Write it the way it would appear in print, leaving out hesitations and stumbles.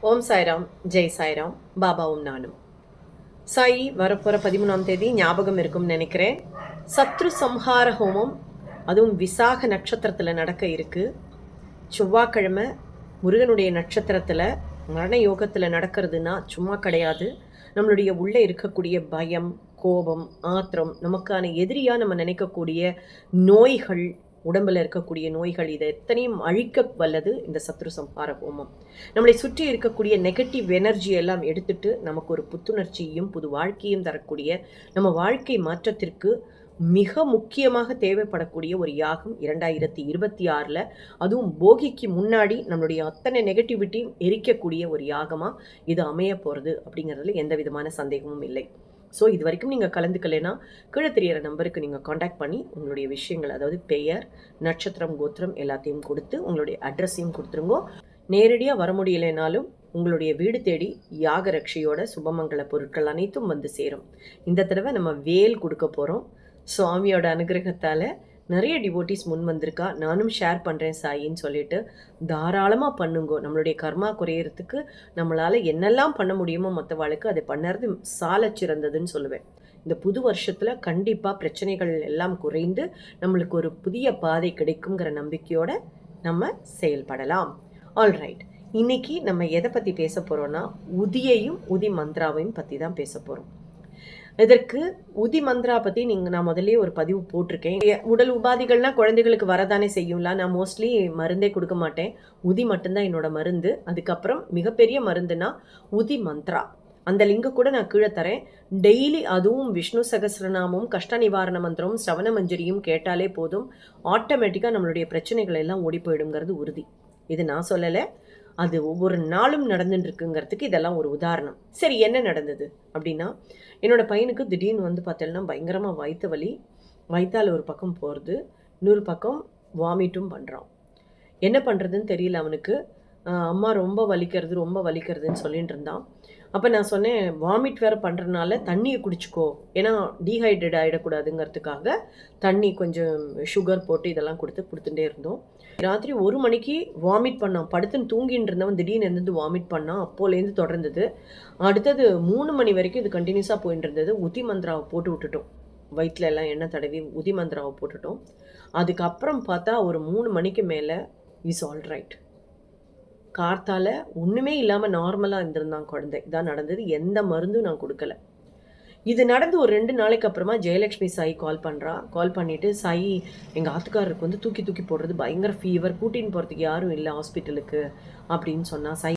ஓம் சாய்ராம், ஜெய் சாய்ராம், பாபாவும் நானும். சாயி வரப்போகிற 13ஆம் தேதி ஞாபகம் இருக்கும்னு நினைக்கிறேன். சத்ரு சம்ஹார ஹோமம், அதுவும் விசாக நட்சத்திரத்தில் நடக்க இருக்கு. செவ்வாய்க்கிழமை முருகனுடைய நட்சத்திரத்தில் மரண யோகத்தில் நடக்கிறதுனா சும்மா கிடையாது. நம்மளுடைய உள்ளே இருக்கக்கூடிய பயம், கோபம், ஆத்திரம், நமக்கான எதிரியாக நம்ம நினைக்கக்கூடிய நோய்கள், உடம்பில் இருக்கக்கூடிய நோய்கள், இதை எத்தனையும் அழிக்க வல்லது இந்த சத்ரு சம்ஹார ஹோமம். நம்மளை சுற்றி இருக்கக்கூடிய நெகட்டிவ் எனர்ஜி எல்லாம் எடுத்துட்டு நமக்கு ஒரு புத்துணர்ச்சியும் புது வாழ்க்கையும் தரக்கூடிய, நம்ம வாழ்க்கை மாற்றத்திற்கு மிக முக்கியமாக தேவைப்படக்கூடிய ஒரு யாகம் 2026 அதுவும் போகிக்கு முன்னாடி நம்மளுடைய அத்தனை நெகட்டிவிட்டியும் எரிக்கக்கூடிய ஒரு யாகமாக இது அமைய போகிறது அப்படிங்கிறதுல எந்த விதமான சந்தேகமும் இல்லை. ஸோ இது வரைக்கும் நீங்கள் கலந்துக்கலைன்னா கீழே தெரியிற நம்பருக்கு நீங்கள் காண்டாக்ட் பண்ணி உங்களுடைய விஷயங்கள், அதாவது பெயர், நட்சத்திரம், கோத்திரம் எல்லாத்தையும் கொடுத்து உங்களுடைய அட்ரஸையும் கொடுத்துருங்கோ. நேரடியாக வர முடியலைனாலும் உங்களுடைய வீடு தேடி யாக ரட்சையோட சுபமங்கல பொருட்கள் அனைத்தும் வந்து சேரும். இந்த தடவை நம்ம வேல் கொடுக்க போகிறோம். சுவாமியோட அனுகிரகத்தால் நிறைய டிவோட்டிஸ் முன் வந்திருக்கா. நானும் ஷேர் பண்ணுறேன் சாயின்னு சொல்லிட்டு தாராளமாக பண்ணுங்கோ. நம்மளுடைய கர்மா குறையிறதுக்கு நம்மளால் என்னெல்லாம் பண்ண முடியுமோ மற்றவாளுக்கு அதை பண்ணுறது சால சிறந்ததுன்னு சொல்லுவேன். இந்த புது வருஷத்தில் கண்டிப்பாக பிரச்சனைகள் எல்லாம் குறைந்து நம்மளுக்கு ஒரு புதிய பாதை கிடைக்குங்கிற நம்பிக்கையோடு நம்ம செயல்படலாம். ஆல்ரைட், இன்னைக்கு நம்ம எதை பற்றி பேச போகிறோன்னா உதியையும் உதி மந்த்ராவையும் பற்றி தான் பேச போகிறோம். இதற்கு உதி மந்த்ரா பற்றி நான் முதல்ல ஒரு பதிவு போட்டிருக்கேன். உடல் உபாதிகள்லாம் குழந்தைகளுக்கு வரதானே செய்யும்ல. நான் மோஸ்ட்லி மருந்தே கொடுக்க மாட்டேன். உதி மட்டும்தான் என்னோட மருந்து. அதுக்கப்புறம் மிகப்பெரிய மருந்துனா உதி மந்த்ரா. அந்த லிங்க் கூட நான் கீழே தரேன். டெய்லி அதுவும் விஷ்ணு சகஸ்ரநாமம், கஷ்ட நிவாரண மந்திரம், ஸ்ரவண மஞ்சரியும் கேட்டாலே போதும். ஆட்டோமேட்டிக்காக நம்மளுடைய பிரச்சனைகள் எல்லாம் ஓடி போயிடுங்கிறது உறுதி. இது நான் சொல்லலை, அது ஒவ்வொரு நாளும் நடந்துட்டு இருக்குங்கிறதுக்கு இதெல்லாம் ஒரு உதாரணம். சரி, என்ன நடந்தது அப்படின்னா, என்னோட பையனுக்கு திடீர்னு வந்து பார்த்தோம்னா பயங்கரமாக வயிற்று வலி. வயிற்றால் ஒரு பக்கம் போகிறது, இன்னொரு பக்கம் வாமிட்டும் பண்ணுறான். என்ன பண்ணுறதுன்னு தெரியல அவனுக்கு. அம்மா ரொம்ப வலிக்கிறதுன்னு சொல்லிட்டு இருந்தான். அப்போ நான் சொன்னேன், வாமிட் வேறு பண்ணுறதுனால தண்ணியை குடிச்சிக்கோ, ஏன்னா டீஹைட்ரேட் ஆகிடக்கூடாதுங்கிறதுக்காக தண்ணி கொஞ்சம் சுகர் போட்டு இதெல்லாம் கொடுத்துட்டே இருந்தோம். ராத்திரி 1 மணிக்கு வாமிட் பண்ணான். படுத்துன்னு தூங்கின்னு இருந்தவன் திடீர்னு எழுந்து வாமிட் பண்ணான். அப்போலேருந்து தொடர்ந்தது. அடுத்தது 3 மணி வரைக்கும் இது கண்டினியூஸாக போயிட்டு இருந்தது. உதி மந்திராவை போட்டு விட்டுட்டோம். வயிற்றுல எல்லாம் எண்ணெய் தடவி உதி மந்திராவை போட்டுட்டோம். அதுக்கப்புறம் பார்த்தா ஒரு 3 மணிக்கு மேலே இஸ் ஆல் ரைட். கார்த்தால ஒன்றுமே இல்லாமல் நார்மலாக இருந்திருந்தான் குழந்தை. இதான் நடந்தது. எந்த மருந்தும் நான் கொடுக்கல. இது நடந்து ஒரு 2 நாளைக்கு அப்புறமா ஜெயலக்ஷ்மி சாயி கால் பண்ணுறா. கால் பண்ணிவிட்டு, சாயி எங்கள் ஆத்துக்காரருக்கு வந்து தூக்கி போடுறது, பயங்கர ஃபீவர், கூட்டின்னு போகிறதுக்கு யாரும் இல்லை ஹாஸ்பிட்டலுக்கு அப்படின்னு சொன்னா. சாயி